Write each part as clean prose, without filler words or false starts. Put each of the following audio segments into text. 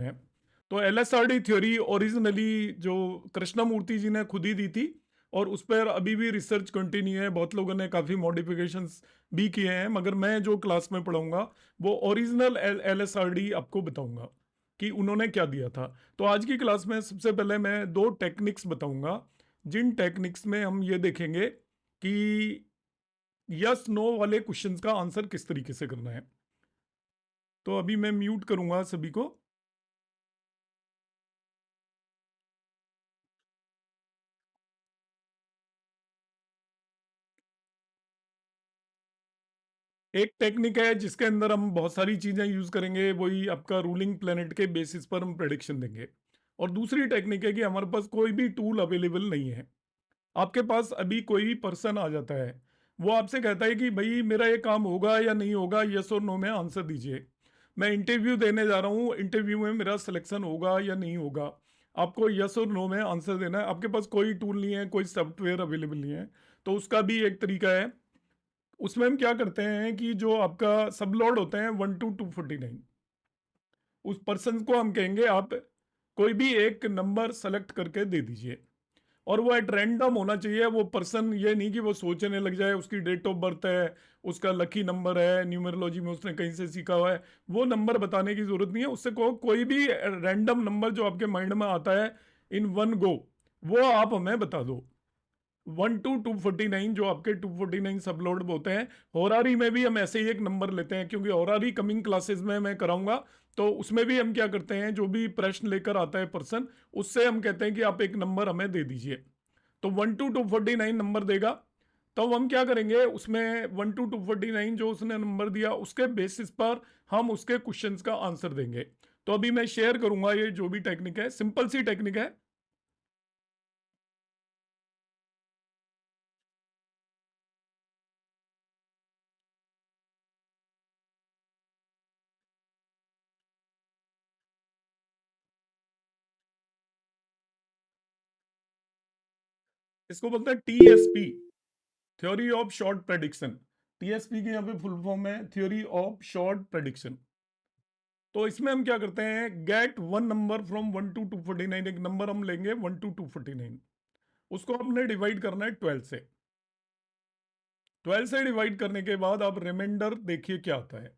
है। तो एलएसआरडी theory originally जो कृष्णमूर्ति जी ने खुद ही दी थी और उस पर अभी भी रिसर्च कंटिन्यू है। बहुत लोगों ने काफ़ी मॉडिफिकेशंस भी किए हैं, मगर मैं जो क्लास में पढ़ाऊंगा वो ओरिजिनल एलएसआरडी आपको बताऊंगा कि उन्होंने क्या दिया था। तो आज की क्लास में सबसे पहले मैं दो टेक्निक्स बताऊंगा, जिन टेक्निक्स में हम ये देखेंगे कि यस नो वाले क्वेश्चंस का आंसर किस तरीके से करना है। तो अभी मैं म्यूट करूंगा सभी को। एक टेक्निक है जिसके अंदर हम बहुत सारी चीजें यूज करेंगे, वही आपका रूलिंग प्लेनेट के बेसिस पर हम प्रेडिक्शन देंगे। और दूसरी टेक्निक है कि हमारे पास कोई भी टूल अवेलेबल नहीं है। आपके पास अभी कोई भी पर्सन आ जाता है, वो आपसे कहता है कि भाई मेरा ये काम होगा या नहीं होगा, यस और नो में आंसर दीजिए। मैं इंटरव्यू देने जा रहा हूँ, इंटरव्यू में मेरा सिलेक्शन होगा या नहीं होगा, आपको यस और नो में आंसर देना है। आपके पास कोई टूल नहीं है, कोई सॉफ्टवेयर अवेलेबल नहीं है। तो उसका भी एक तरीका है। उसमें हम क्या करते हैं कि जो आपका सब लॉर्ड होते हैं 1 to 249, उस पर्सन को हम कहेंगे आप कोई भी एक नंबर सेलेक्ट करके दे दीजिए। और वो एट रैंडम होना चाहिए। वो पर्सन ये नहीं कि वो सोचने लग जाए उसकी डेट ऑफ बर्थ है, उसका लकी नंबर है, न्यूमरोलॉजी में उसने कहीं से सीखा हुआ है, वो नंबर बताने की जरूरत नहीं है। उससे को कोई भी रैंडम नंबर जो आपके माइंड में आता है इन वन गो, वो आप हमें बता दो। 1 to 249 जो आपके 249 सबलोड होते हैं। होरारी में भी हम ऐसे ही एक नंबर लेते हैं, क्योंकि होरारी कमिंग क्लासेस में मैं कराऊंगा। तो उसमें भी हम क्या करते हैं, जो भी प्रश्न लेकर आता है पर्सन, उससे हम कहते हैं कि आप एक नंबर हमें दे दीजिए। तो 1 to 249 नंबर देगा। तो हम क्या करेंगे उसमें 1 to 249 जो उसने नंबर दिया उसके बेसिस पर हम उसके क्वेश्चंस का आंसर देंगे। तो अभी मैं शेयर करूंगा ये जो भी टेक्निक है, सिंपल सी टेक्निक है। इसको बोलते हैं TSP, theory of short prediction. TSP के यहाँ पे फुल फॉर्म है थ्योरी ऑफ शॉर्ट प्रेडिक्शन। तो इसमें हम क्या करते हैं, get one number from 1 to 249। एक नंबर हम लेंगे 1 to 249, उसको आपने डिवाइड करना है 12 से। 12 से डिवाइड करने के बाद आप रिमाइंडर देखिए क्या आता है।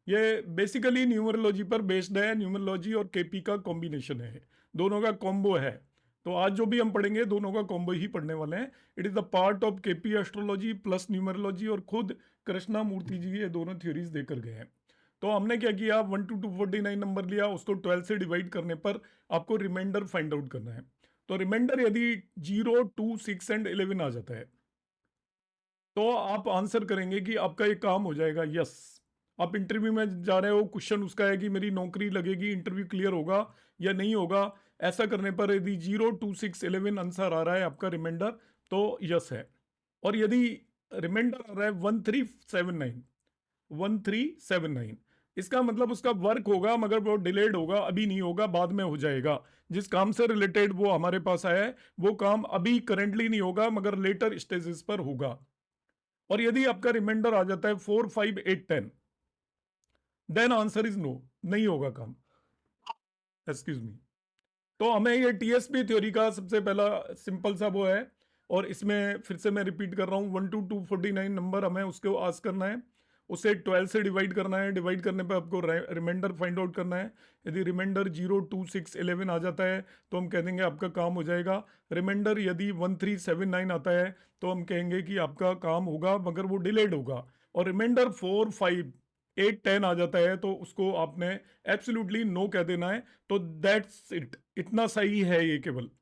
ये बेसिकली न्यूमरोलॉजी पर बेस्ड है। न्यूमरोलॉजी और केपी का कॉम्बिनेशन है, दोनों का कॉम्बो है। तो आज जो भी हम पढ़ेंगे दोनों का कॉम्बो ही पढ़ने वाले हैं। It is the part of KP astrology plus numerology, और खुद कृष्णा मूर्ति जी ये दोनों थ्योरीज देकर गए हैं। तो हमने क्या किया, 1 to 249 नंबर लिया, उसको 12 से डिवाइड करने पर आपको रिमाइंडर फाइंड आउट करना है। तो रिमाइंडर यदि 0 2 6 एंड 11 आ जाता है, तो आप आंसर करेंगे कि आपका ये काम हो जाएगा, यस। आप इंटरव्यू में जा रहे हो, क्वेश्चन उसका है कि मेरी नौकरी लगेगी, इंटरव्यू क्लियर होगा या नहीं होगा। ऐसा करने पर यदि 0 2 6 11 आंसर आ रहा है आपका रिमाइंडर, तो यस है। और यदि रिमाइंडर आ रहा है 1379, 1379, इसका मतलब उसका वर्क होगा, मगर वो डिलेड होगा, अभी नहीं होगा, बाद में हो जाएगा। जिस काम से रिलेटेड वो हमारे पास आया है वो काम अभी करेंटली नहीं होगा, मगर लेटर स्टेजेस पर होगा। और यदि आपका रिमाइंडर आ जाता है 4 5 8 10, देन आंसर इज नो, नहीं होगा काम। Excuse me. तो हमें ये टीएसपी थ्योरी का सबसे पहला सिंपल सा वो है। और इसमें फिर से मैं रिपीट कर रहा हूँ, 1 to 249 नंबर हमें उसको आस करना है, उसे 12 से डिवाइड करना है। डिवाइड करने पे आपको रिमाइंडर फाइंड आउट करना है। यदि रिमाइंडर 0 2 6 11 आ जाता है तो हम कह देंगे आपका काम हो जाएगा। रिमाइंडर यदि 1379 आता है तो हम कहेंगे कि आपका काम होगा, मगर वो डिलेड होगा। और रिमाइंडर 4 5 8 10 आ जाता है तो उसको आपने एब्सोल्युटली नो कह देना है। तो दैट्स इट, इतना सही है ये केवल।